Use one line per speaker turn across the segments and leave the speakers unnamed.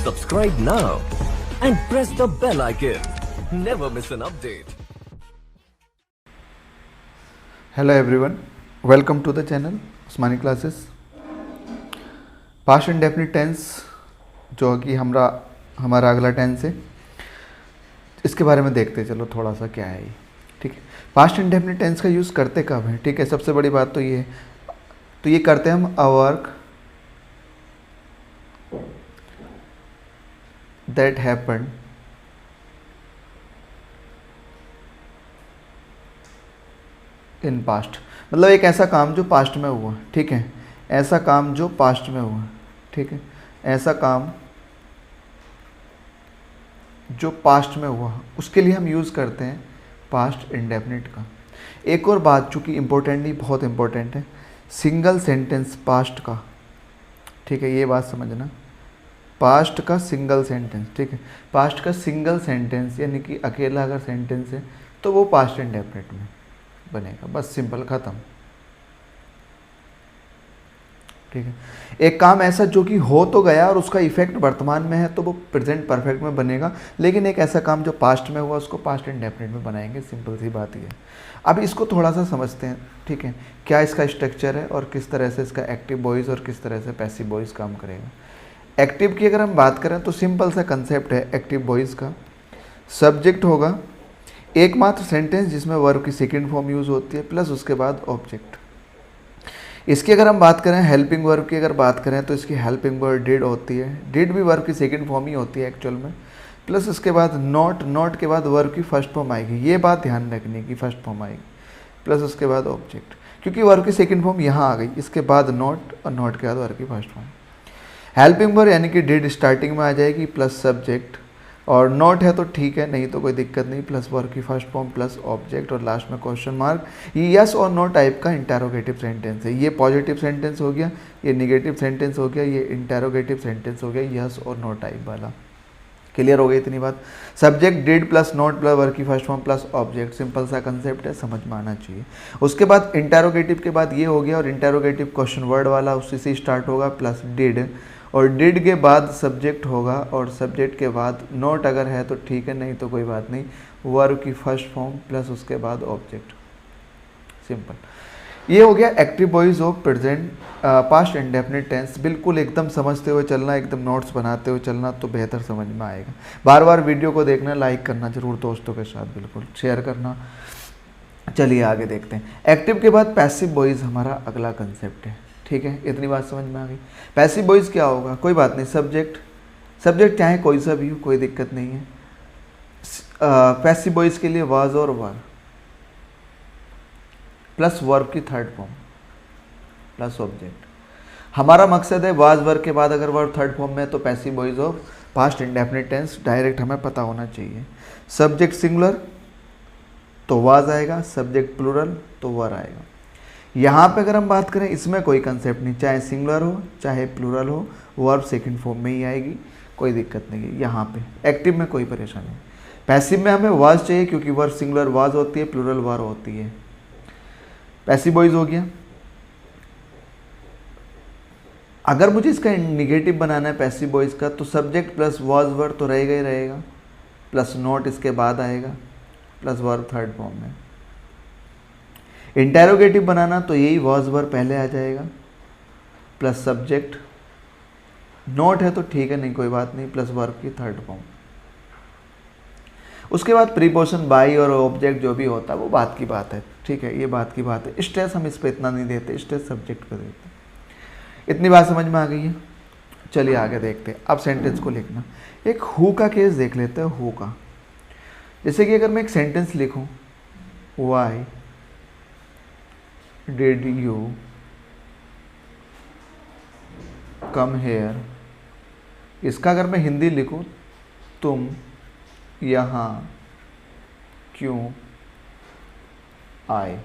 Subscribe now and press the bell icon. Never miss an update.
Hello everyone, welcome to the channel Usmani Classes. Past indefinite tense जो कि हमारा अगला tense है, इसके बारे में देखते चलो थोड़ा सा क्या है ये. ठीक है, पास्ट इंडेफिनिट टेंस का यूज़ करते कब है. ठीक है, सबसे बड़ी बात तो ये है, तो ये करते हैं हम a work that happened in past. मतलब एक ऐसा काम जो पास्ट में हुआ. ठीक है, ऐसा काम जो पास्ट में हुआ. ठीक है, ऐसा काम जो पास्ट में हुआ, उसके लिए हम यूज़ करते हैं पास्ट इंडेफिनिट का. एक और बात चूँकि इम्पोर्टेंट नहीं, बहुत इम्पोर्टेंट है, सिंगल सेंटेंस पास्ट का. ठीक है, ये बात समझना, पास्ट का सिंगल सेंटेंस. ठीक है, पास्ट का सिंगल सेंटेंस यानी कि अकेला अगर सेंटेंस है तो वो पास्ट इंडेफिनिट में बनेगा. बस सिंपल, ख़त्म. ठीक है, एक काम ऐसा जो कि हो तो गया और उसका इफेक्ट वर्तमान में है तो वो प्रेजेंट परफेक्ट में बनेगा, लेकिन एक ऐसा काम जो पास्ट में हुआ उसको पास्ट इंडेफिनिट में बनाएंगे. सिंपल सी बात ही है. अब इसको थोड़ा सा समझते हैं. ठीक है, क्या इसका स्ट्रक्चर है और किस तरह से इसका एक्टिव वॉइस और किस तरह से पैसिव वॉइस काम करेगा. एक्टिव की अगर हम बात करें तो सिंपल सा कंसेप्ट है एक्टिव वॉइस का. सब्जेक्ट होगा एकमात्र सेंटेंस जिसमें वर्ब की सेकंड फॉर्म यूज़ होती है प्लस उसके बाद ऑब्जेक्ट. इसकी अगर हम बात करें हेल्पिंग वर्ब की अगर बात करें तो इसकी हेल्पिंग वर्ब डिड होती है. डिड भी वर्ब की सेकंड फॉर्म ही होती है एक्चुअल में. प्लस उसके बाद नॉट के बाद वर्ब की फर्स्ट फॉर्म आएगी. ये बात ध्यान रखने की, फर्स्ट फॉर्म आएगी. प्लस उसके बाद ऑब्जेक्ट, क्योंकि वर्ब की सेकंड फॉर्म यहाँ आ गई. इसके बाद नॉट और नॉट के बाद वर्ब की फर्स्ट फॉर्म. हेल्पिंग वर्ब यानी कि डिड स्टार्टिंग में आ जाएगी प्लस सब्जेक्ट, और नॉट है तो ठीक है, नहीं तो कोई दिक्कत नहीं, प्लस वर्ब की फर्स्ट फॉर्म प्लस ऑब्जेक्ट और लास्ट में क्वेश्चन मार्क. ये यस और नो टाइप का इंटेरोगेटिव सेंटेंस है. ये पॉजिटिव सेंटेंस हो गया, ये निगेटिव सेंटेंस हो गया, ये इंटेरोगेटिव सेंटेंस हो गया यस और नो टाइप वाला. क्लियर हो गई इतनी बात. Subject did plus not plus verb की first form plus object. Simple सा कंसेप्ट है, समझ में आना चाहिए. उसके बाद इंटेरोगेटिव के बाद ये हो गया, और इंटेरोगेटिव क्वेश्चन वर्ड वाला उसी से स्टार्ट होगा प्लस डिड, और डिड के बाद सब्जेक्ट होगा, और सब्जेक्ट के बाद नोट अगर है तो ठीक है, नहीं तो कोई बात नहीं, वर्ब की फर्स्ट फॉर्म प्लस उसके बाद ऑब्जेक्ट. सिंपल. ये हो गया active voice of present past indefinite tense. बिल्कुल एकदम समझते हुए चलना, एकदम नोट्स बनाते हुए चलना तो बेहतर समझ में आएगा. बार बार वीडियो को देखना, लाइक करना जरूर दोस्तों के साथ, बिल्कुल शेयर करना. चलिए आगे देखते हैं. एक्टिव के बाद पैसिव वॉइस हमारा अगला कंसेप्ट है. ठीक है, इतनी बात समझ में आ गई. पैसिव वॉइस क्या होगा, कोई बात नहीं, सब्जेक्ट चाहे कोई सा भी हो, कोई दिक्कत नहीं है. पैसिव वॉइस के लिए वाज और वर प्लस वर्ब की थर्ड फॉर्म प्लस ऑब्जेक्ट. हमारा मकसद है वाज वर्ब के बाद अगर वर्ब थर्ड फॉर्म में है तो passive voice of past indefinite tense direct हमें पता होना चाहिए. सब्जेक्ट सिंगुलर तो वाज आएगा, सब्जेक्ट प्लूरल तो वर आएगा. यहाँ पे अगर हम बात करें इसमें कोई कंसेप्ट नहीं, चाहे सिंगुलर हो चाहे प्लूरल हो, वर्ब सेकंड फॉर्म में ही आएगी, कोई दिक्कत नहीं है. यहाँ पे एक्टिव में कोई परेशानी नहीं. पैसिव में हमें वाज चाहिए क्योंकि वर्ब सिंगुलर वाज होती है, प्लूरल वर होती है. पैसिव वॉइस हो गया. अगर मुझे इसका निगेटिव बनाना है पैसिव वॉइस का, तो सब्जेक्ट प्लस वाज वर्ब तो रहेगा ही रहेगा, प्लस नॉट इसके बाद आएगा, प्लस वर्ब थर्ड फॉर्म में. इंटेरोगेटिव बनाना तो यही वाज वर्ब पहले आ जाएगा, प्लस सब्जेक्ट, नॉट है तो ठीक है, नहीं कोई बात नहीं, प्लस वर्ब की थर्ड फॉर्म. उसके बाद प्रीपोजिशन बाई और ऑब्जेक्ट जो भी होता है वो बात की बात है. ठीक है, ये बात की बात है. स्ट्रेस हम इस पर इतना नहीं देते, स्ट्रेस सब्जेक्ट पर देते. इतनी बात समझ में आ गई है. चलिए आगे देखते हैं. अब सेंटेंस को लिखना. एक हु का केस देख लेते हैं. हु का, जैसे कि अगर मैं एक सेंटेंस लिखूं, Y did you come hair, इसका अगर मैं हिंदी लिखूं, तुम यहाँ क्यों आए.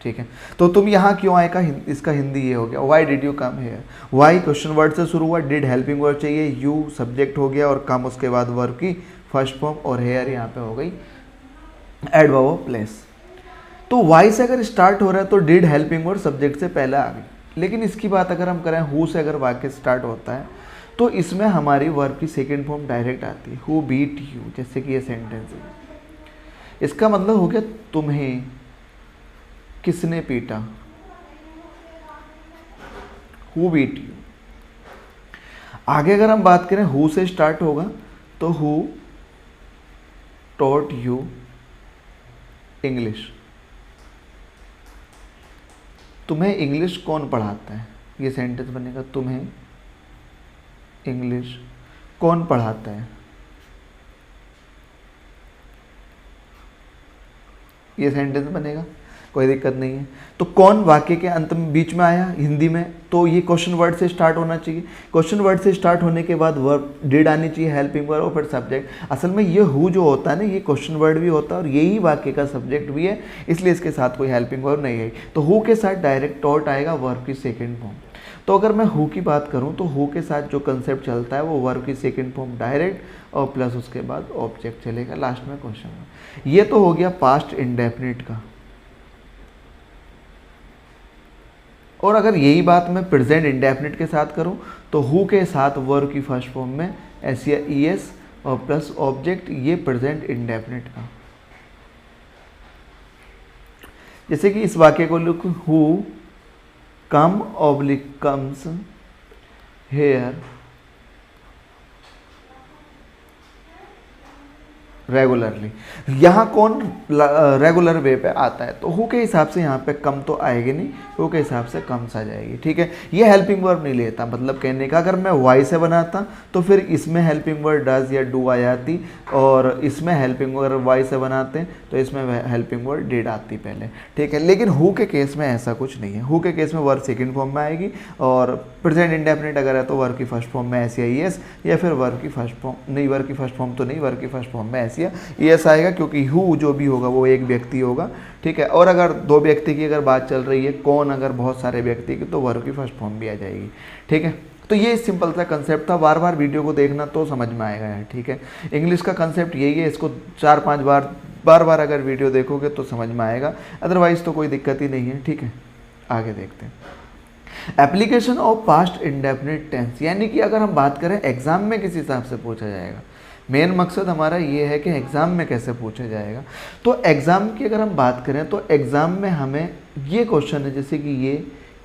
ठीक है, तो तुम यहाँ क्यों आए का इसका हिंदी ये हो गया, why did you come here. Why question word से शुरू हुआ, डिड हेल्पिंग वर्ड चाहिए, यू सब्जेक्ट हो गया और कम उसके बाद वर्ब की फर्स्ट फॉर्म, और हेयर यहाँ पे हो गई एडवर्ब ऑफ प्लेस. तो वाई से अगर स्टार्ट हो रहा है तो डिड हेल्पिंग वर्ड सब्जेक्ट से पहले आ गई. लेकिन इसकी बात अगर हम करें हु से अगर वाक्य स्टार्ट होता है तो इसमें हमारी वर्ब की सेकेंड फॉर्म डायरेक्ट आती है, हु बीट यू, जैसे कि ये सेंटेंस है। इसका मतलब हो गया तुम्हें किसने पीटा, हु बीट यू। आगे अगर हम बात करें हु से स्टार्ट होगा तो हु टॉट यू इंग्लिश, तुम्हें इंग्लिश कौन पढ़ाता है, ये सेंटेंस बनेगा तुम्हें इंग्लिश कौन पढ़ाता है, ये सेंटेंस बनेगा, कोई दिक्कत नहीं है। तो कौन वाक्य के अंत में बीच में आया हिंदी में, तो ये क्वेश्चन वर्ड से स्टार्ट होना चाहिए। क्वेश्चन वर्ड से स्टार्ट होने के बाद वर्ब डिड आनी चाहिए, हेल्पिंग वर्ब और फिर सब्जेक्ट। असल में ये हु जो होता है ना, ये क्वेश्चन वर्ड भी होता है और यही वाक्य का सब्जेक्ट भी है, इसलिए इसके साथ कोई हेल्पिंग वर्ब नहीं है। तो हु के साथ डायरेक्ट टॉट आएगा, वर्ब की सेकेंड फॉर्म। तो अगर मैं हु की बात करूं तो हु के साथ जो कंसेप्ट चलता है वो वर्ब की सेकेंड फॉर्म डायरेक्ट और प्लस उसके बाद ऑब्जेक्ट चलेगा लास्ट में क्वेश्चन में। ये तो हो गया पास्ट इंडेफिनिट का। और अगर यही बात मैं प्रेजेंट इंडेफिनिट के साथ करूं तो हु के साथ वर्ब की फर्स्ट फॉर्म में एस या ई एस और प्लस ऑब्जेक्ट, ये प्रेजेंट इंडेफिनिट का। जैसे कि इस वाक्य को लिखो, who come oblique comes here regularly. यहाँ कौन रेगुलर वे पे आता है, तो हु के हिसाब से यहाँ पे कम तो आएगी नहीं, हु के हिसाब से कम्स आ जाएगी। ठीक है, ये हेल्पिंग वर्ब नहीं लेता, मतलब कहने का अगर मैं वाई से बनाता तो फिर इसमें हेल्पिंग वर्ब डज या डू आ जाती, और इसमें हेल्पिंग वर्ब वाई से बनाते तो इसमें हेल्पिंग वर्ब डिड आती पहले। ठीक है, लेकिन हु के केस में ऐसा कुछ नहीं है। हु के केस में वर्ब सेकेंड फॉर्म में आएगी और प्रेजेंट इंडेफिनिट अगर है तो वर्ब की फर्स्ट फॉर्म में एस या ई एस, या फिर वर्ब की फर्स्ट फॉर्म नहीं, वर्ब की फर्स्ट फॉर्म तो नहीं, वर्ब की फर्स्ट फॉर्म में एस या ई एस आएगा, क्योंकि हु जो भी होगा वो एक व्यक्ति होगा। ठीक है, और अगर दो व्यक्ति की अगर बात चल रही है, कौन अगर बहुत सारे व्यक्ति की, तो वर्ब की फर्स्ट फॉर्म भी आ जाएगी। ठीक है, तो ये सिंपल सा कंसेप्ट था, बार बार वीडियो को देखना तो समझ में आएगा यार। ठीक है, इंग्लिश का कंसेप्ट यही है, इसको 4-5 बार अगर वीडियो देखोगे तो समझ में आएगा, अदरवाइज तो कोई दिक्कत ही नहीं है। ठीक है, आगे देखते हैं। Application of past indefinite tense, यानी कि अगर हम बात करें एग्जाम में किस हिसाब से पूछा जाएगा, मेन मकसद हमारा ये है कि एग्ज़ाम में कैसे पूछा जाएगा। तो एग्ज़ाम की अगर हम बात करें तो एग्ज़ाम में हमें ये क्वेश्चन है, जैसे कि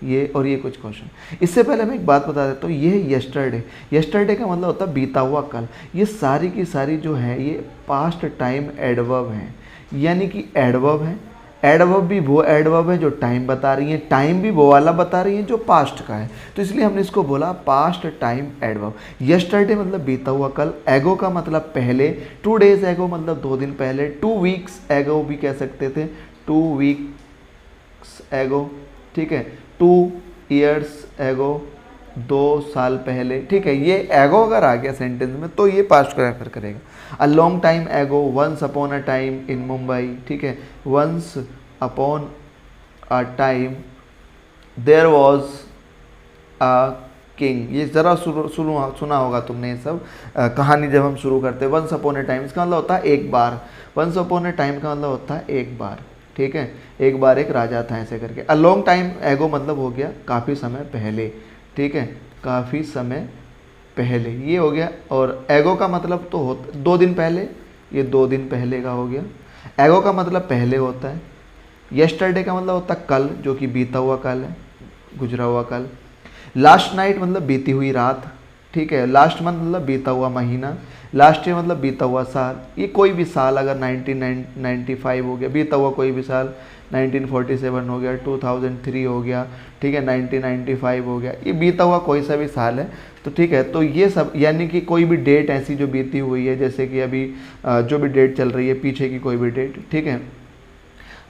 ये और ये कुछ क्वेश्चन। इससे पहले मैं एक बात बता देता हूँ, ये है यस्टरडे। यस्टरडे का मतलब होता है बीता हुआ कल। ये सारी की सारी जो है ये पास्ट टाइम एडवर्ब हैं, यानी कि एडवर्ब है। एडवर्ब भी वो एडवर्ब है जो टाइम बता रही है, टाइम भी वो वाला बता रही है जो पास्ट का है, तो इसलिए हमने इसको बोला पास्ट टाइम एडवर्ब। यस्टरडे मतलब बीता हुआ कल, एगो का मतलब पहले, 2 days एगो मतलब 2 दिन पहले, 2 weeks एगो भी कह सकते थे, 2 weeks एगो। ठीक है, 2 years एगो, 2 साल पहले। ठीक है, ये एगो अगर आ गया सेंटेंस में तो ये पास्ट को रेफर करेगा। A long time ago, once upon a time in Mumbai. ठीक है, once upon a time there was a king. ये ज़रा सुना होगा तुमने ये सब कहानी जब हम शुरू करते हैं। वंस अपॉन अ टाइम इसका मतलब होता है एक बार, वंस अपॉन अ टाइम का मतलब होता है एक बार। ठीक है, एक बार एक राजा था, ऐसे करके। अ लॉन्ग टाइम एगो मतलब हो गया काफ़ी समय पहले। ठीक है, काफ़ी समय पहले ये हो गया। और एगो का मतलब तो होता 2 दिन पहले, ये 2 दिन पहले का हो गया। एगो का मतलब पहले होता है। यस्टरडे का मतलब होता है कल, जो कि बीता हुआ कल है, गुजरा हुआ कल। लास्ट नाइट मतलब बीती हुई रात। ठीक है, लास्ट मंथ मतलब बीता हुआ महीना। लास्ट ईयर मतलब बीता हुआ साल। ये कोई भी साल अगर 1995 हो गया, बीता हुआ कोई भी साल, 1947 हो गया, 2003 हो गया। ठीक है, 1995 हो गया, ये बीता हुआ कोई सा भी साल है। तो ठीक है, तो ये सब यानी कि कोई भी डेट ऐसी जो बीती हुई है, जैसे कि अभी जो भी डेट चल रही है पीछे की कोई भी डेट। ठीक है,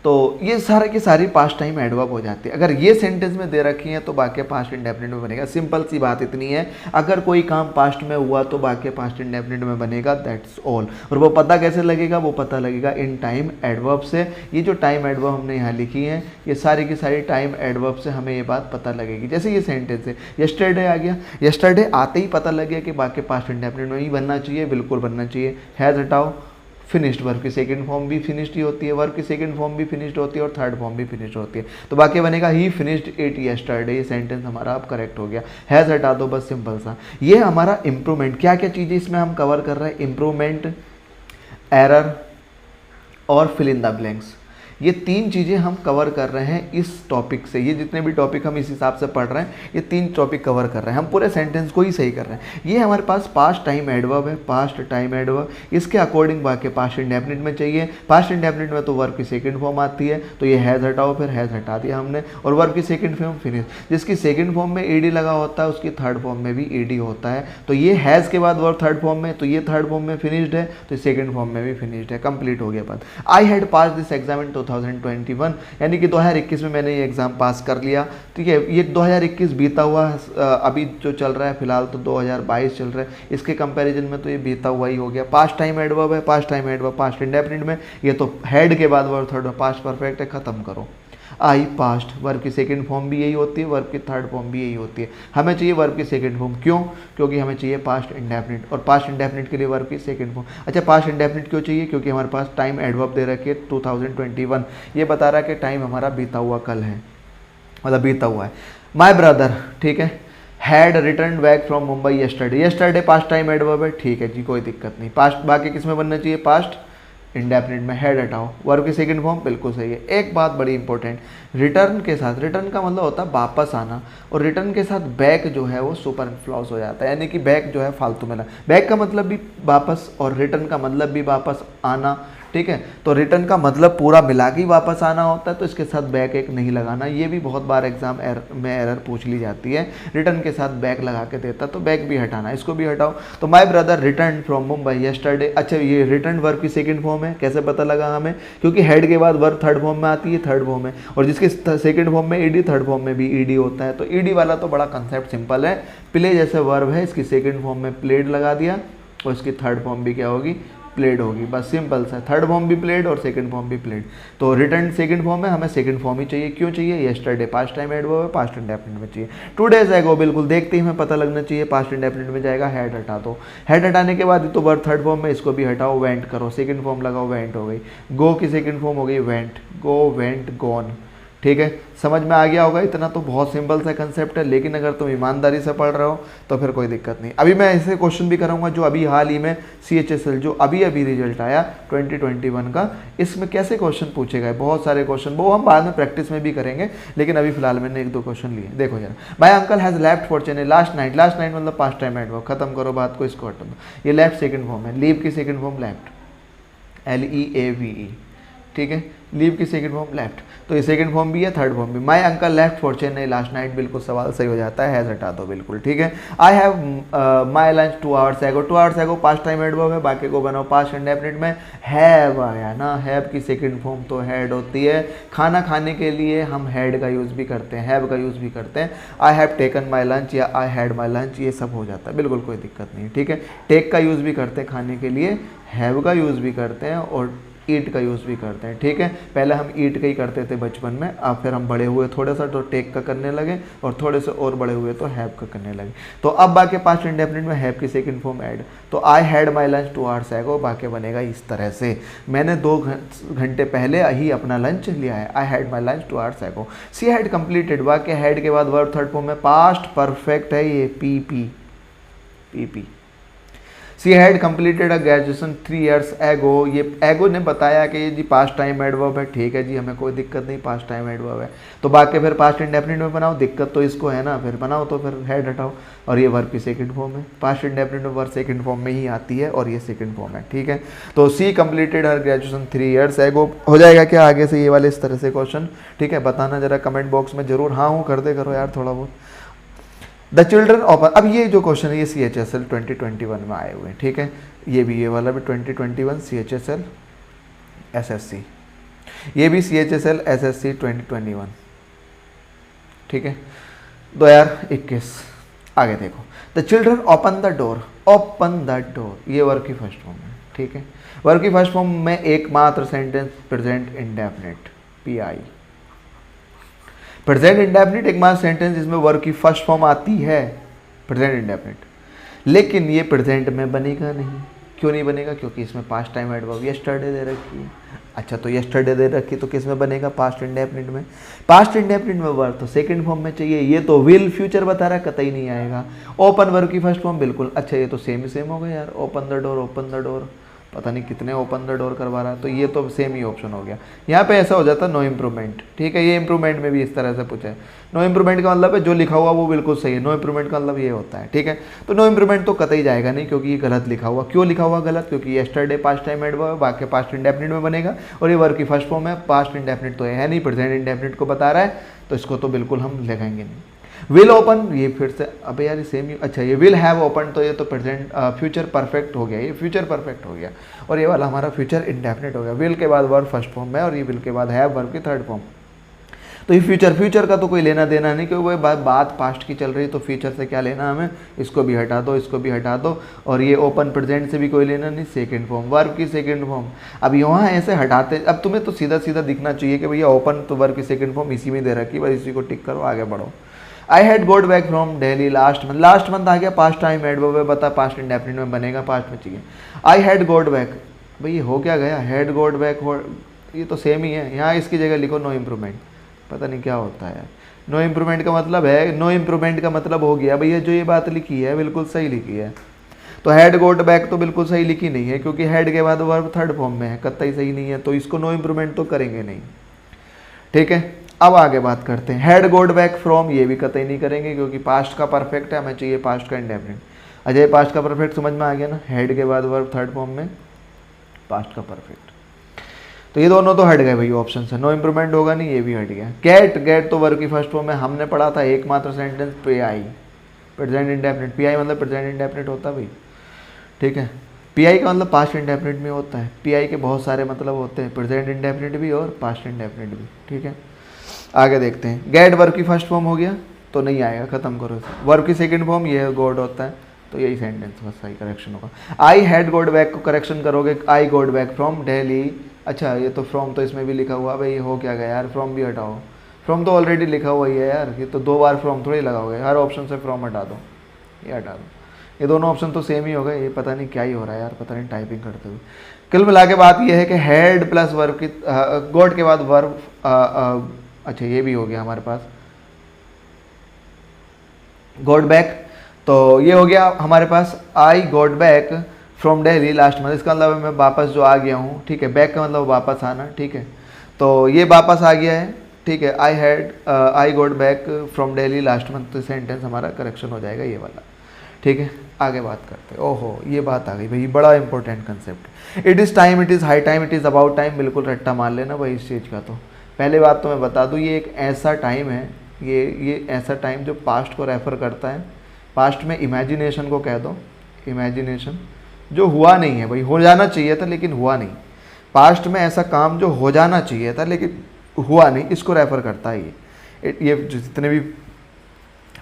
तो ये सारे की सारी पास्ट टाइम एडवर्ब हो जाती है। अगर ये सेंटेंस में दे रखी है तो बाकी पास्ट इंडेफिनिट में बनेगा। सिंपल सी बात इतनी है, अगर कोई काम पास्ट में हुआ तो बाकी पास्ट इंडेफिनिट में बनेगा, दैट्स ऑल। और वो पता कैसे लगेगा, वो पता लगेगा इन टाइम एडवर्ब से। ये जो टाइम एडवर्ब हमने यहाँ लिखी है, ये सारी की सारी टाइम एडवर्ब से हमें ये बात पता लगेगी। जैसे ये सेंटेंस है, यस्टरडे आ गया, यस्टरडे आते ही पता लग गया कि बाकी पास्ट इंडेफिनिट में ही बनना चाहिए, बिल्कुल बनना चाहिए। हैज़ हटाओ, फिनिश्ड, वर्ब की सेकंड फॉर्म भी फिनिश्ड ही होती है, वर्ब की सेकंड फॉर्म भी फिनिश्ड होती है और थर्ड फॉर्म भी फिनिश्ड होती है। तो बाकी बनेगा ही फिनिश्ड इट यस्टरडे। ये सेंटेंस हमारा अब करेक्ट हो गया। हैज़ हटा दो बस, सिंपल सा। ये हमारा इंप्रूवमेंट, क्या क्या चीज़ें इसमें हम कवर कर रहे हैं, इंप्रूवमेंट, एरर और फिल इन द ब्लैंक्स। ये तीन चीज़ें हम कवर कर रहे हैं इस टॉपिक से। ये जितने भी टॉपिक हम इस हिसाब से पढ़ रहे हैं, ये तीन टॉपिक कवर कर रहे हैं, हम पूरे सेंटेंस को ही सही कर रहे हैं। ये हमारे पास पास्ट टाइम एडवर्ब है, पास्ट टाइम एडवर्ब, इसके अकॉर्डिंग वाक्य पास्ट इंडेफिनिट में चाहिए। पास्ट इंडेफिनिट में तो वर्ब की सेकंड फॉर्म आती है, तो ये हैज़ हटाओ, फिर हैज़ हटा दिया हमने, और वर्ब की सेकंड फॉर्म फिनिश। जिसकी सेकंड फॉर्म में ईडी लगा होता है उसकी थर्ड फॉर्म में भी ईडी होता है। तो ये हैज़ के बाद वर्ब थर्ड फॉर्म में, तो ये थर्ड फॉर्म में फिनिश्ड है, तो सेकंड फॉर्म में भी फिनिश्ड है, कंप्लीट हो गया बात। I had pass this exam in 2021, यानी कि 2021 में मैंने ये एग्ज़ाम पास कर लिया। ठीक है, ये 2021 बीता हुआ, अभी जो चल रहा है फिलहाल तो 2022 चल रहा है, इसके कंपैरिजन में तो ये बीता हुआ ही हो गया। पास्ट टाइम एडवर्ब है, past time adverb past indefinite में, ये तो हेड के बाद वर्ब थर्ड में, पास्ट परफेक्ट है, खत्म करो। आई पास्ट, वर्ब की सेकंड फॉर्म भी यही होती है, वर्ब की थर्ड फॉर्म भी यही होती है। हमें चाहिए वर्ब की सेकंड फॉर्म, क्यों? क्योंकि हमें चाहिए पास्ट इंडेफिनिट, और पास्ट इंडेफिनिट के लिए वर्ब की सेकंड फॉर्म। अच्छा, पास्ट इंडेफिनिट क्यों चाहिए? क्योंकि हमारे पास टाइम एडवर्ब दे रखे 2021, ये बता रहा है कि टाइम हमारा बीता हुआ कल है, मतलब बीता हुआ है। माई ब्रदर, ठीक है, had return back from Mumbai yesterday. Yesterday past time adverb है, ठीक है जी, कोई दिक्कत नहीं। पास्ट बाकी किस में बनना चाहिए? पास्ट इंडेफिनिट में। हेड हटाओ, वर्ब की सेकंड फॉर्म बिल्कुल सही है। एक बात बड़ी इंपॉर्टेंट, रिटर्न के साथ, रिटर्न का मतलब होता है वापस आना, और रिटर्न के साथ बैक जो है वो सुपरफ्लूअस हो जाता है, यानी कि बैक जो है फालतू में ना। बैक का मतलब भी वापस और रिटर्न का मतलब भी वापस आना, ठीक है। तो रिटर्न का मतलब पूरा मिला के वापस आना होता है, तो इसके साथ बैक एक नहीं लगाना। ये भी बहुत बार एग्जाम में एरर पूछ ली जाती है, रिटर्न के साथ बैक लगा के देता, तो बैक भी हटाना, इसको भी हटाओ। तो my brother return from Mumbai yesterday. अच्छा, ये रिटर्न वर्ब की सेकंड फॉर्म है, कैसे पता लगा हमें? क्योंकि हेड के बाद वर्ब थर्ड फॉर्म में आती है, थर्ड फॉर्म में, और जिसके सेकंड फॉर्म में ईडी, थर्ड फॉर्म में भी ईडी होता है। तो ईडी वाला तो बड़ा कंसेप्ट सिंपल है, प्ले जैसे वर्ब है, इसकी सेकंड फॉर्म में प्लेड लगा दिया, और इसकी थर्ड फॉर्म भी क्या होगी? प्लेड होगी, बस सिंपल सा। थर्ड फॉर्म भी प्लेड और सेकंड फॉर्म भी प्लेड। तो रिटर्न सेकंड फॉर्म है, हमें सेकंड फॉर्म ही चाहिए। क्यों चाहिए? यस्टरडे पास्ट टाइम एडवर्ब है, पास्ट इंडेफिनिट में चाहिए। 2 days ago, बिल्कुल देखते ही हमें पता लगना चाहिए, पास्ट इंडेफिनिट में जाएगा। हेड हटा दो, हेड हटाने के बाद तो वर्ब थर्ड फॉर्म में, इसको भी हटाओ, वेंट करो, सेकंड फॉर्म लगाओ, वेंट हो गई। गो की सेकंड फॉर्म हो गई वेंट, गो वेंट गॉन, ठीक है। समझ में आ गया होगा, इतना तो बहुत सिंपल सा कंसेप्ट है, लेकिन अगर तुम ईमानदारी से पढ़ रहे हो तो फिर कोई दिक्कत नहीं। अभी मैं ऐसे क्वेश्चन भी कराऊंगा जो अभी हाल ही में CHSL जो अभी रिजल्ट आया 2021 का, इसमें कैसे क्वेश्चन पूछे गए, बहुत सारे क्वेश्चन, वो हम बाद में प्रैक्टिस में भी करेंगे, लेकिन अभी फिलहाल मैंने 1-2 क्वेश्शन लिए। देखो जरा, my uncle has left for Chennai last night. Last night मतलब पास्ट टाइम एडवर्ब, खत्म करो बात को, इसको हटा दो। ये लेफ्ट सेकंड फॉर्म है, लीव की सेकंड फॉर्म लेफ्ट, LEAVE, ठीक है। लीव की सेकंड फॉर्म लेफ्ट, तो ये सेकंड फॉर्म भी है, थर्ड फॉर्म भी। My uncle left for Chennai last night, बिल्कुल सवाल सही हो जाता है, हैज़ हटा दो, बिल्कुल ठीक है। I have my lunch 2 hours ago। 2 hours ago past time adverb है, बाकी को बनाओ पास्ट इंडेफिनिट में। हैव आया ना, हैव की सेकंड फॉर्म तो हैड होती है। खाना खाने के लिए हम हैड का यूज़ भी करते हैं, हैव का यूज़ भी करते हैं। I have taken my lunch या आई हैड माई लंच, ये सब हो जाता है, बिल्कुल कोई दिक्कत नहीं, ठीक है। टेक का यूज़ भी करते हैं खाने के लिए, हैव का यूज़ भी करते हैं, और ईट का यूज़ भी करते हैं, ठीक है। पहले हम ईट का ही करते थे बचपन में, अब फिर हम बड़े हुए थोड़ा सा तो टेक का करने लगे, और थोड़े से और बड़े हुए तो हैव का करने लगे। तो अब बाकी पास्ट इंडेफिनिट में हैव की सेकंड फॉर्म ऐड, तो I had my lunch 2 hours ago, बाकी बनेगा इस तरह से, मैंने 2 घंटे पहले ही अपना लंच लिया है। I had my lunch 2 hours ago। She had completed, बाकी हैड के बाद वर्ब थर्ड फॉर्म में पास्ट परफेक्ट है, ये PP। She had completed a graduation 3 years ago। ये एगो ने बताया कि ये जी पास्ट टाइम एडवर्ब है, ठीक है जी, हमें कोई दिक्कत नहीं, पास्ट टाइम एडवर्ब है। तो बाकी फिर पास्ट इंडेफिनिट में बनाओ, दिक्कत तो इसको है ना, फिर बनाओ, तो फिर हेड हटाओ, और ये वर्ब की सेकंड फॉर्म है। पास्ट इंडेफिनिट में वर्ब सेकंड फॉर्म में ही आती है, और ये सेकंड फॉर्म है, ठीक है। तो she completed her graduation 3 years ago हो जाएगा क्या आगे से ये वाले इस तरह से क्वेश्चन, ठीक है। बताना जरा कमेंट बॉक्स में जरूर, हाँ हूँ कर दे करो यार थोड़ा बहुत। द चिल्ड्रन ऑफ, अब ये जो क्वेश्चन है ये CHSL 2021 में आए हुए हैं, ठीक है। ये भी, ये वाला भी 2021 CHSL SSC, ये भी CHSL SSC 2021, ठीक है। 2021 आगे देखो, the children open the door, open the door, ये वर्ब की फर्स्ट फॉर्म है, ठीक है। वर्ब की फर्स्ट फॉर्म में एकमात्र sentence present indefinite, PI। Present indefinite एकमात्र सेंटेंस जिसमें वर्ब की फर्स्ट फॉर्म आती है, प्रेजेंट इंडेफिनिट, लेकिन ये प्रेजेंट में बनेगा नहीं। क्यों नहीं बनेगा? क्योंकि इसमें पास्ट टाइम एडवर्ब यस्टरडे दे रखी है। अच्छा, तो यस्टरडे दे रखी तो किस में बनेगा? पास्ट इंडेफिनिट में। पास्ट इंडेफिनिट में वर्ब तो सेकंड फॉर्म में चाहिए। ये तो विल फ्यूचर बता रहा है, कतई नहीं आएगा। ओपन वर्ब की फर्स्ट फॉर्म बिल्कुल। अच्छा, ये तो सेम ही सेम हो गया यार, open the door, open the door, पता नहीं कितने ओपन द डोर करवा रहा है, तो ये तो सेम ही ऑप्शन हो गया। यहाँ पे ऐसा हो जाता नो इम्प्रूवमेंट, ठीक है। ये इम्प्रूवमेंट में भी इस तरह से पूछा है। नो इम्प्रूवमेंट का मतलब है जो लिखा हुआ वो बिल्कुल सही है, नो इम्प्रूवमेंट का मतलब ये होता है, ठीक है। तो नो इम्प्रूवमेंट तो कतई जाएगा नहीं, क्योंकि ये गलत लिखा हुआ। क्यों लिखा हुआ गलत? क्योंकि यस्टरडे पास्ट टाइम एडवर्ब है, बाकी पास्ट इंडेफिनिट में बनेगा, और ये वर्ब की फर्स्ट फॉर्म है। पास्ट इंडेफिनिट तो है नहीं, प्रेजेंट इंडेफिनिट को बता रहा है, तो इसको तो बिल्कुल हम लिखेंगे नहीं। विल ओपन, ये फिर से अबे यार सेम ही। अच्छा, ये विल हैव ओपन, तो ये तो प्रेजेंट फ्यूचर परफेक्ट हो गया, ये फ्यूचर परफेक्ट हो गया, और ये वाला हमारा फ्यूचर इंडेफिनिट हो गया। विल के बाद वर्ब फर्स्ट फॉर्म में, और ये विल के बाद हैव वर्ब की थर्ड फॉर्म। तो ये फ्यूचर का तो कोई लेना देना नहीं, क्योंकि वो बात पास्ट की चल रही है, तो फ्यूचर से क्या लेना हमें? इसको भी हटा दो, इसको भी हटा दो, और ये ओपन प्रेजेंट से भी कोई लेना नहीं। सेकंड फॉर्म, वर्ब की सेकंड फॉर्म। अब यहाँ ऐसे हटाते, अब तुम्हें तो सीधा सीधा दिखना चाहिए कि भैया ओपन तो वर्ब की सेकंड फॉर्म इसी में दे रखी है, बस इसी को टिक करो, आगे बढ़ो। I had got back from Delhi last month. Last month आ गया, पास्ट टाइम एडवर्ब है, बता पास्ट इंडेफिनिट में बनेगा, पास्ट में चाहिए। आई हैड गोड बैक, भाई ये हो क्या गया? हैड गोड बैक हो, ये तो सेम ही है। यहाँ इसकी जगह लिखो नो इम्प्रूवमेंट, पता नहीं क्या होता है। नो इम्प्रूवमेंट का मतलब है, नो इम्प्रूवमेंट का मतलब हो गया भैया जो ये बात लिखी है बिल्कुल सही लिखी है। तो हैड गोट बैक तो बिल्कुल सही लिखी नहीं है, क्योंकि हैड के बाद वर्ब थर्ड फॉर्म में है, कतई सही नहीं है, तो इसको नो इम्प्रूवमेंट तो करेंगे नहीं, ठीक है। अब आगे बात करते हैं। हैड गोट बैक फ्रॉम, ये भी कतई नहीं करेंगे, क्योंकि पास्ट का परफेक्ट है, हमें चाहिए पास्ट का इंडेफिनिट। अजय, पास्ट का परफेक्ट समझ में आ गया ना? हैड के बाद वर्ब थर्ड फॉर्म में, पास्ट का परफेक्ट। तो ये दोनों तो हट गए भाई ऑप्शन से, नो इम्प्रूवमेंट होगा नहीं, ये भी हट गया। गेट, गेट तो वर्ब की फर्स्ट फॉर्म में हमने पढ़ा था, एकमात्र सेंटेंस पे आई, प्रेजेंट इंडेफिनिट। पी आई मतलब प्रेजेंट इंडेफिनिट होता है भाई, ठीक है। पी आई का मतलब पास्ट इंडेफिनिट में होता है। पी आई के बहुत सारे मतलब होते हैं, प्रेजेंट इंडेफिनिट भी और पास्ट इंडेफिनिट भी, ठीक है। आगे देखते हैं। गेट वर्ब की फर्स्ट फॉर्म हो गया तो नहीं आएगा, खत्म करो इसे। वर्ब की सेकंड फॉर्म ये गॉड होता है, तो यही सेंटेंस बस सही करेक्शन होगा। आई हैड गॉड बैक को करेक्शन करोगे, आई गॉड बैक फ्रॉम दिल्ली। अच्छा, ये तो फ्रॉम तो इसमें भी लिखा हुआ, भाई ये हो क्या गया यार? फ्रॉम भी हटाओ, फ्रॉम तो ऑलरेडी लिखा हुआ ही है यार, ये तो दो बार फ्रॉम थोड़ी लगाओगे, हर ऑप्शन से फ्रॉम हटा दो, ये हटा दो। ये दोनों ऑप्शन तो सेम ही हो गए, ये पता नहीं क्या ही हो रहा है यार, पता नहीं टाइपिंग करते हुए। कुल मिला के बात ये है कि हैड प्लस वर्ब की, गॉड के बाद वर्ब, अच्छा ये भी हो गया हमारे पास गॉड बैक, तो ये हो गया हमारे पास I got back from Delhi last month. इसका मतलब मैं वापस जो आ गया हूँ, ठीक है। बैक का मतलब वापस आना, ठीक है। तो ये वापस आ गया है, ठीक है। I got back from Delhi last month, तो सेंटेंस हमारा करेक्शन हो जाएगा ये वाला, ठीक है। आगे बात करते हैं। ओहो, ये बात आ गई भाई, बड़ा important concept. It is time, it is high time, it is about time, बिल्कुल रट्टा मान लेना भाई इस चीज़ का। तो पहले बात तो मैं बता दूँ, ये एक ऐसा टाइम है, ये ऐसा टाइम जो पास्ट को रेफर करता है। पास्ट में इमेजिनेशन को कह दो, इमेजिनेशन जो हुआ नहीं है भाई, हो जाना चाहिए था लेकिन हुआ नहीं। पास्ट में ऐसा काम जो हो जाना चाहिए था लेकिन हुआ नहीं, इसको रेफर करता है ये जितने भी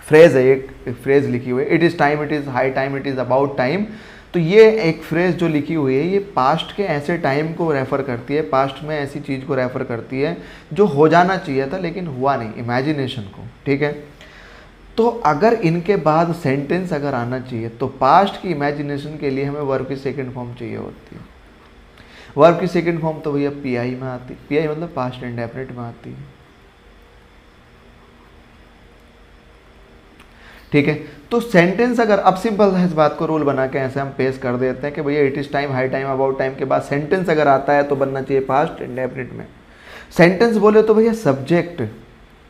फ्रेज है, एक फ्रेज लिखी हुई है, it is time, it is high time, it is about time. तो ये एक फ्रेज जो लिखी हुई है, ये पास्ट के ऐसे टाइम को रेफ़र करती है, पास्ट में ऐसी चीज़ को रेफ़र करती है जो हो जाना चाहिए था लेकिन हुआ नहीं, इमेजिनेशन को, ठीक है। तो अगर इनके बाद सेंटेंस अगर आना चाहिए तो पास्ट की इमेजिनेशन के लिए हमें वर्ब की सेकंड फॉर्म चाहिए होती है। वर्ब की सेकंड फॉर्म तो भैया पी आई में आती, पी आई मतलब पास्ट इंडेफिनिट में आती है, ठीक है। तो सेंटेंस अगर, अब सिंपल है, इस बात को रूल बना के ऐसे हम पेश कर देते हैं कि भैया it is time, high time, about time के बाद सेंटेंस अगर आता है तो बनना चाहिए पास्ट इंडेफिनिट में। सेंटेंस बोले तो भैया सब्जेक्ट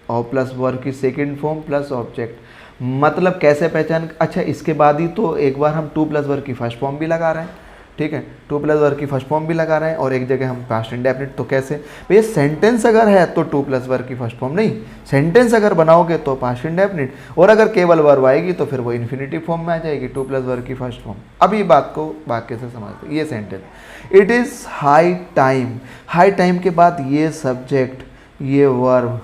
और प्लस वर्ब की सेकंड फॉर्म प्लस ऑब्जेक्ट, मतलब कैसे पहचान, अच्छा इसके बाद ही तो एक बार हम टू प्लस वर्ब की फर्स्ट फॉर्म भी लगा रहे हैं, ठीक है, टू प्लस वर्ब की फर्स्ट फॉर्म भी लगा रहे हैं और एक जगह हम पास्ट इंडेफिनिट। तो कैसे भैया, सेंटेंस अगर है तो टू प्लस वर्ब की फर्स्ट फॉर्म नहीं, सेंटेंस अगर बनाओगे तो पास्ट इंडेफिनिट, और अगर केवल वर्ब आएगी तो फिर वो इन्फिनिटिव फॉर्म में आ जाएगी, टू प्लस वर्ब की फर्स्ट फॉर्म। अब ये बात को वाक्य से समझते, ये sentence it is high time, high time के बाद ये सब्जेक्ट, ये वर्ब,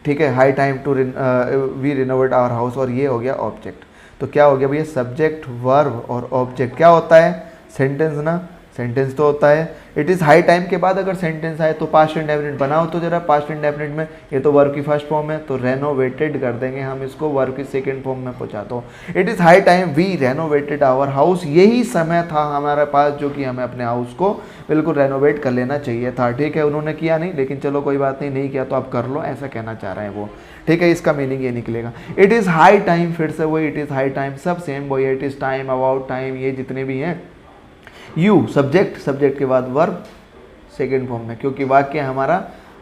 ठीक है, high time to we renovate our house, और ये हो गया ऑब्जेक्ट। तो क्या हो गया भैया, सब्जेक्ट वर्ब और ऑब्जेक्ट क्या होता है, सेंटेंस ना। सेंटेंस तो होता है इट इज़ हाई टाइम के बाद अगर सेंटेंस आए तो पास्ट इंडेफिनिट बनाओ तो जरा पास्ट इंडेफिनिट में। ये तो वर्ब की फर्स्ट फॉर्म है तो रेनोवेटेड कर देंगे हम इसको, वर्ब की सेकंड फॉर्म में पहुंचा दो। It is high time we renovated our house, यही समय था हमारे पास जो कि हमें अपने हाउस को बिल्कुल रेनोवेट कर लेना चाहिए था। ठीक है, उन्होंने किया नहीं, लेकिन चलो कोई बात नहीं, नहीं किया तो आप कर लो, ऐसा कहना चाह रहे हैं वो। ठीक है, इसका मीनिंग ये निकलेगा। इट इज़ हाई टाइम, फिर से वही इट इज़ हाई टाइम, सब सेम वही, it is time, about time, ये जितने भी हैं। यू सब्जेक्ट, सब्जेक्ट के बाद वर्ब सेकेंड फॉर्म में, क्योंकि वाक्य हमारा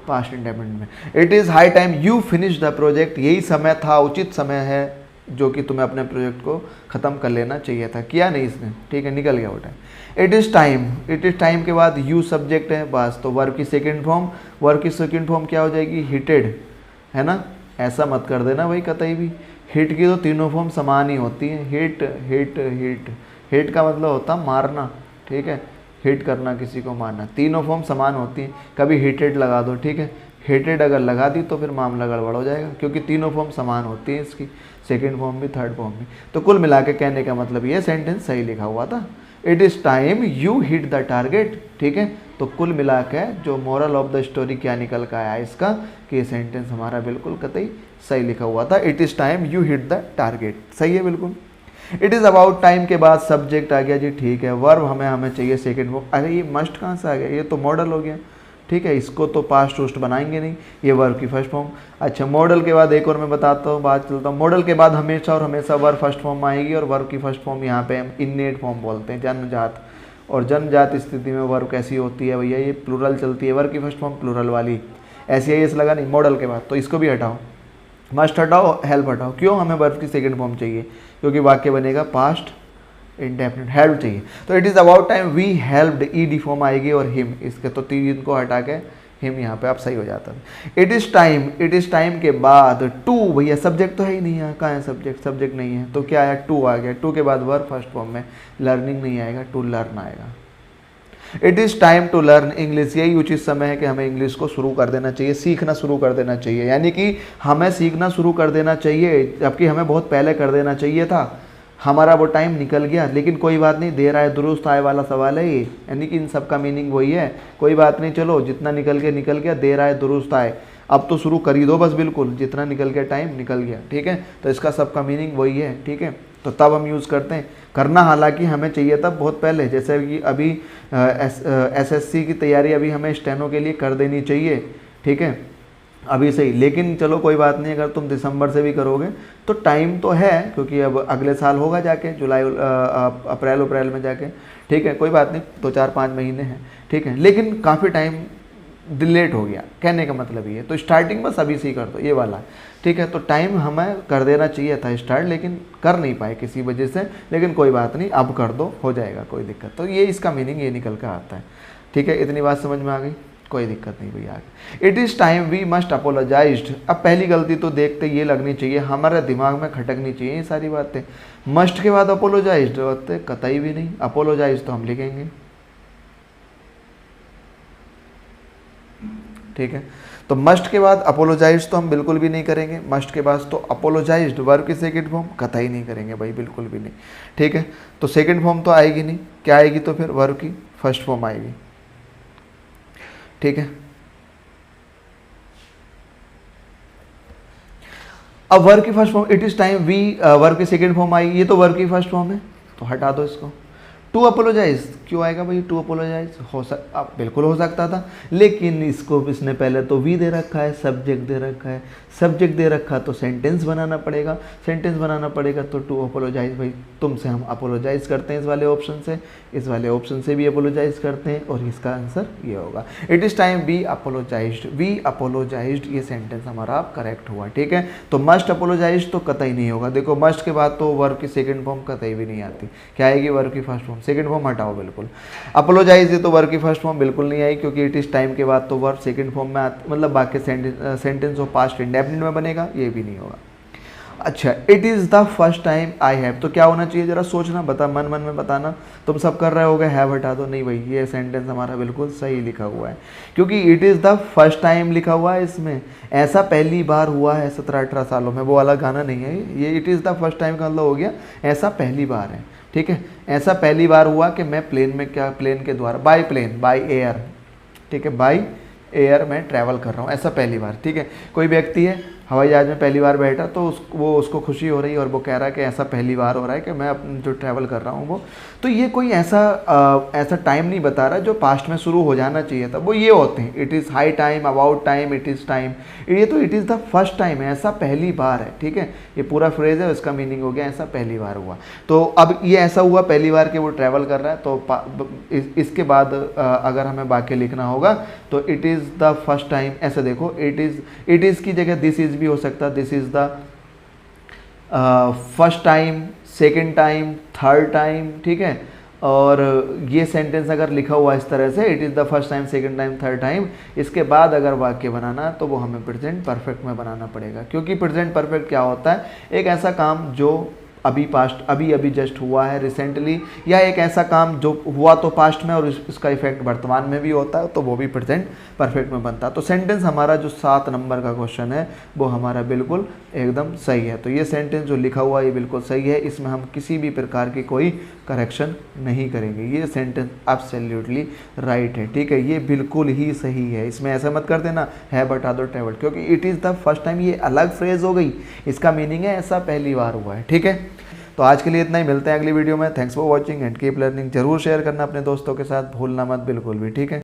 पास्ट इंडेफिनिट में। It is high time you finish the project, यही समय था, उचित समय है जो कि तुम्हें अपने प्रोजेक्ट को ख़त्म कर लेना चाहिए था, किया नहीं इसने। ठीक है, निकल गया वो time. It is time, it is time के बाद यू सब्जेक्ट है बस, तो वर्ब की सेकेंड फॉर्म, वर्ब की सेकेंड फॉर्म क्या हो जाएगी, हिटेड, है ना। ऐसा मत कर देना भाई कतई भी, हिट की तो तीनों फॉर्म समान ही होती हैं, हिट हिट हिट। हिट का मतलब होता मारना, ठीक है, हिट करना, किसी को मारना, तीनों फॉर्म समान होती हैं। कभी हिटेड लगा दो, ठीक है, हिटेड अगर लगा दी तो फिर मामला गड़बड़ हो जाएगा, क्योंकि तीनों फॉर्म समान होती हैं इसकी, सेकेंड फॉर्म भी थर्ड फॉर्म भी। तो कुल मिला के कहने का मतलब ये सेंटेंस सही लिखा हुआ था, it is time you hit the target. ठीक है, तो कुल मिला के जो मोरल ऑफ द स्टोरी क्या निकल कर आया इसका, कि ये सेंटेंस हमारा बिल्कुल कतई सही लिखा हुआ था, it is time you hit the target, सही है बिल्कुल। इट इज़ अबाउट टाइम के बाद सब्जेक्ट आ गया जी, ठीक है। वर्ब हमें चाहिए सेकेंड फॉर्म, अरे ये मस्ट कहाँ से आ गया, ये तो मॉडल हो गया। ठीक है, इसको तो पास्ट टूस्ट बनाएंगे नहीं, ये वर्ब की फर्स्ट फॉर्म। अच्छा, मॉडल के बाद एक और मैं बताता हूँ, बात चलता हूँ। मॉडल के बाद हमेशा और हमेशा वर्ब फर्स्ट फॉर्म आएगी, और वर्ब की फर्स्ट फॉर्म यहाँ पे हम इननेट फॉर्म बोलते हैं, जन्मजात। और जन्मजात स्थिति में वर्ब कैसी होती है भैया, ये प्लूरल चलती है, वर्ब की फर्स्ट फॉर्म प्लूरल वाली, ऐसी है, लगा नहीं मॉडल के बाद, तो इसको भी हटाओ, मस्ट हटाओ, हेल्प हटाओ। क्यों, हमें वर्ब की सेकंड फॉर्म चाहिए, क्योंकि वाक्य बनेगा पास्ट इंडेफिनिट, हेल्प चाहिए। तो it is about time we helped, ED form आएगी और हिम, इसके तो तीन को हटा के हिम यहाँ पे आप सही हो जाता है। It is time, it is time के बाद टू, भैया सब्जेक्ट तो है ही नहीं यहाँ, कहाँ है सब्जेक्ट, सब्जेक्ट नहीं है, तो क्या आया, टू आ गया। टू के बाद वर्ब फर्स्ट फॉर्म में, लर्निंग नहीं आएगा, टू लर्न आएगा। It is time to learn English, यही उचित समय है कि हमें इंग्लिश को शुरू कर देना चाहिए, सीखना शुरू कर देना चाहिए, यानी कि हमें सीखना शुरू कर देना चाहिए, जबकि हमें बहुत पहले कर देना चाहिए था, हमारा वो टाइम निकल गया। लेकिन कोई बात नहीं, देर आए दुरुस्त आए वाला सवाल है ये, यानी कि इन सब का मीनिंग वही है, कोई बात नहीं, चलो जितना निकल गया, देर आए दुरुस्त आए, अब तो शुरू कर ही दो बस, बिल्कुल जितना निकल गया टाइम निकल गया। ठीक है, तो इसका सबका मीनिंग वही है। ठीक है, तो तब हम यूज़ करते हैं, करना हालांकि हमें चाहिए था बहुत पहले, जैसे कि अभी एसएससी की तैयारी अभी हमें स्टेनो के लिए कर देनी चाहिए। ठीक है, अभी सही, लेकिन चलो कोई बात नहीं, अगर तुम दिसंबर से भी करोगे तो टाइम तो है, क्योंकि अब अगले साल होगा जाके जुलाई अप्रैल में जाके। ठीक है, कोई बात नहीं, 2-4-5 महीने हैं। ठीक है, लेकिन काफ़ी टाइम डिलेट हो गया, कहने का मतलब ये, तो स्टार्टिंग बस अभी से ही कर दो, ये वाला। ठीक है, तो टाइम हमें कर देना चाहिए था स्टार्ट, लेकिन कर नहीं पाए किसी वजह से, लेकिन कोई बात नहीं, अब कर दो, हो जाएगा, कोई दिक्कत। तो ये इसका मीनिंग ये निकल कर आता है। ठीक है, इतनी बात समझ में आ गई, कोई दिक्कत नहीं भैया आगे। It is time we must apologised, अब पहली गलती तो देखते ये लगनी चाहिए, हमारे दिमाग में खटकनी चाहिए ये सारी बातें। मस्ट के बाद अपोलोजाइज्ड होते कतई भी नहीं, अपोलोजाइज तो हम लिखेंगे। ठीक है, तो मस्ट के बाद अपोलोजाइज तो हम बिल्कुल भी नहीं करेंगे, मस्ट के बाद तो अपोलोजाइज्ड वर्ब की सेकंड फॉर्म कतई नहीं करेंगे भाई, बिल्कुल भी नहीं। ठीक है, तो सेकंड फॉर्म तो आएगी नहीं, क्या आएगी, तो फिर वर्ब की फर्स्ट फॉर्म आएगी। ठीक है, अब वर्ब की first form it is time we, verb की सेकंड फॉर्म आएगी, ये तो वर्ब की फर्स्ट फॉर्म है, तो हटा दो इसको। टू अपोलोजाइज क्यों आएगा भाई, टू अपोलोजाइज अब बिल्कुल हो सकता था, लेकिन इसको इसने पहले तो वी दे रखा है, सब्जेक्ट दे रखा है, सब्जेक्ट दे रखा तो सेंटेंस बनाना पड़ेगा, सेंटेंस बनाना पड़ेगा, तो टू अपोलोजाइज भाई तुमसे हम अपोलोजाइज करते हैं, इस वाले ऑप्शन से, इस वाले ऑप्शन से भी अपोलोजाइज करते हैं, और इसका आंसर ये होगा। It is time we apologised, ये सेंटेंस हमारा करेक्ट हुआ। ठीक है, तो मस्ट अपोलोजाइज तो कतई नहीं होगा, देखो मस्ट के बाद तो वर्ब की सेकंड फॉर्म कतई भी नहीं आती, क्या आएगी, वर्ब की फर्स्ट फॉर्म, सेकंड फॉर्म हटाओ बिल्कुल। अपोलोजाइज ये तो वर्ब की फर्स्ट फॉर्म बिल्कुल नहीं आई, क्योंकि इट इज़ टाइम के बाद तो वर्ब सेकंड फॉर्म में मतलब बाकी सेंटेंस और पास्ट इंडेफिनिट में बनेगा, ये भी नहीं होगा। अच्छा, it is the first time I have, तो क्या होना चाहिए जरा सोचना, बता, मन मन में बताना। तुम सब कर रहे होगे हैव हटा दो, नहीं भाई ये सेंटेंस हमारा बिल्कुल सही लिखा हुआ है, क्योंकि it is the first time लिखा हुआ है इसमें, ऐसा पहली बार हुआ है 17-18 सालों में, वो वाला गाना नहीं है ये। It is the first time का मतलब हो गया ऐसा पहली बार है, ठीक है। ऐसा पहली बार हुआ कि मैं प्लेन में, क्या प्लेन के द्वारा, बाय प्लेन, बाय एयर, ठीक है, बाय एयर में ट्रैवल कर रहा हूँ, ऐसा पहली बार, ठीक है। कोई व्यक्ति है हवाई जहाज में पहली बार बैठा, तो उसको खुशी हो रही है और वो कह रहा है कि ऐसा पहली बार हो रहा है कि मैं जो ट्रैवल कर रहा हूँ वो, तो ये कोई ऐसा टाइम नहीं बता रहा जो पास्ट में शुरू हो जाना चाहिए था, वो ये होते हैं it is high time, about time, it is time, ये तो it is the first time है, ऐसा पहली बार है, ठीक है। ये पूरा फ्रेज है, इसका मीनिंग हो गया ऐसा पहली बार हुआ। तो अब ये ऐसा हुआ पहली बार कि वो ट्रैवल कर रहा है, तो इसके बाद अगर हमें वाक्य लिखना होगा तो it is the first time, ऐसे देखो, इट इज़ की जगह दिस इज़ भी हो सकता है, this is the first time, second time, third time, ठीक है। और ये सेंटेंस अगर लिखा हुआ इस तरह से, it is the first time, second time, third time, इसके बाद अगर वाक्य बनाना तो वो हमें प्रेजेंट परफेक्ट में बनाना पड़ेगा, क्योंकि प्रेजेंट परफेक्ट क्या होता है, एक ऐसा काम जो अभी पास्ट, अभी जस्ट हुआ है रिसेंटली, या एक ऐसा काम जो हुआ तो पास्ट में और इसका इफेक्ट वर्तमान में भी होता है, तो वो भी प्रेजेंट परफेक्ट में बनता है। तो सेंटेंस हमारा जो 7 नंबर का क्वेश्चन है वो हमारा बिल्कुल एकदम सही है। तो ये सेंटेंस जो लिखा हुआ है ये बिल्कुल सही है, इसमें हम किसी भी प्रकार की कोई करेक्शन नहीं करेंगे, ये सेंटेंस एब्सोल्युटली राइट है, ठीक है, ये बिल्कुल ही सही है। इसमें ऐसा मत कर देना है बटा दो ट्रेवल, क्योंकि it is the first time ये अलग फ्रेज हो गई, इसका मीनिंग है ऐसा पहली बार हुआ है, ठीक है। तो आज के लिए इतना ही, मिलते हैं अगली वीडियो में। Thanks for watching and keep learning. जरूर शेयर करना अपने दोस्तों के साथ, भूलना मत बिल्कुल भी, ठीक है।